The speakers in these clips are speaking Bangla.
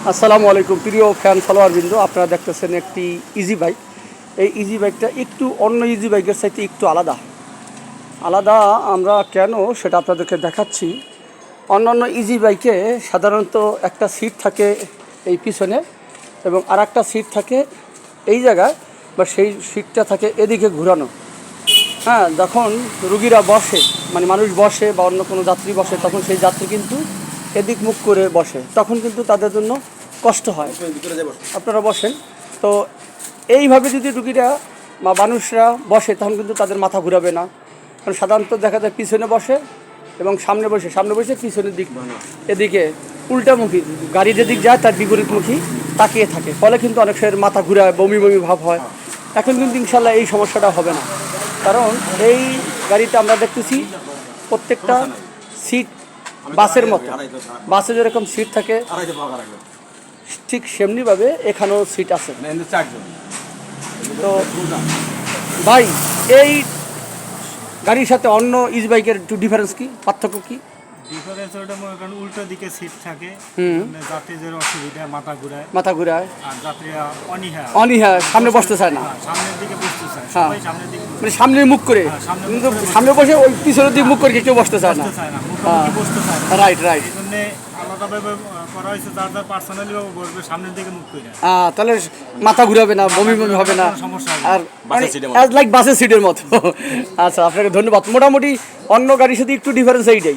আসসালামু আলাইকুম প্রিয় ফ্যান ফলোয়ারবৃন্দ, আপনারা দেখতেছেন একটি ইজি বাইক। এই ইজি বাইকটা একটু অন্য ইজি বাইকের চাইতে একটু আলাদা। আমরা কেন সেটা আপনাদেরকে দেখাচ্ছি। অন্যান্য ইজি বাইকে সাধারণত একটা সিট থাকে এই পিছনে এবং আর একটা সিট থাকে এই জায়গায়, বা সেই সিটটা থাকে এদিকে ঘুরানো। হ্যাঁ, যখন রুগীরা বসে, মানে মানুষ বসে বা অন্য কোনো যাত্রী বসে, তখন সেই যাত্রী কিন্তু এদিক মুখ করে বসে, তখন কিন্তু তাদের জন্য কষ্ট হয়। আপনারা বসেন তো এইভাবে যদি রুগীরা বা মানুষরা বসে, তখন কিন্তু তাদের মাথা ঘুরাবে না। কারণ সাধারণত দেখা যায় পিছনে বসে এবং সামনে বসে পিছনের দিক এদিকে উল্টামুখী, গাড়ি যেদিক যায় তার বিপরীতমুখী তাকিয়ে থাকে, ফলে কিন্তু অনেক সময় মাথা ঘুরায়, বমি ভাব হয়। এখন কিন্তু ইনশাল্লাহ এই সমস্যাটা হবে না, কারণ এই গাড়িতে আমরা দেখতেছি প্রত্যেকটা সিট বাসের মতো, বাসে যেরকম সিট থাকে ঠিক সেমনিভাবে এখানেও সিট আছে। তো ভাই, এই গাড়ির সাথে অন্য ইজি বাইকের একটু ডিফারেন্স কি, পার্থক্য কি? ডিফারেন্স ওটা মনে করেন উল্টো দিকে সিট থাকে, যাত্রীদের অসুবিধা, মাথা ঘুরায় আর যাত্রীরা অনীহা সামনে বসতে চায় না, সামনের দিকে বসতে চায়, হ্যাঁ সবাই সামনের দিকে মানে সামনে মুখ করে, কিন্তু সামনে বসে ওই পিছনের দিকে মুখ করে কেউ বসতে চায় না, বসতে চায় না। রাইট। এই জন্য আলাদাভাবে করা হয়েছে, যার পার্সোনালি ভাবে বসবে সামনের দিকে মুখ করে, তাহলে মাথা ঘুরাবে না, বমি হবে না, সমস্যা আর লাইক বাসের সিটের মতো। আচ্ছা, আপনাকে ধন্যবাদ। মোটামুটি অন্য গাড়ির সাথে একটু ডিফারেন্স এইটাই।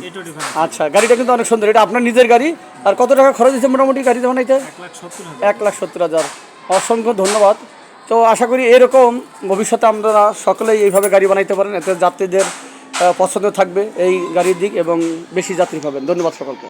আচ্ছা, গাড়িটা কিন্তু অনেক সুন্দর। এটা আপনার নিজের গাড়ি। আর কত টাকা খরচ হয়েছে মোটামুটি গাড়িতে বানাইতে? 1,70,000। অসংখ্য ধন্যবাদ। তো আশা করি এরকম ভবিষ্যতে আমরা সকলেই এইভাবে গাড়ি বানাইতে পারেন, এতে যাত্রীদের পছন্দ থাকবে এই গাড়ির দিক এবং বেশি যাত্রী পাবেন। ধন্যবাদ সকলকে।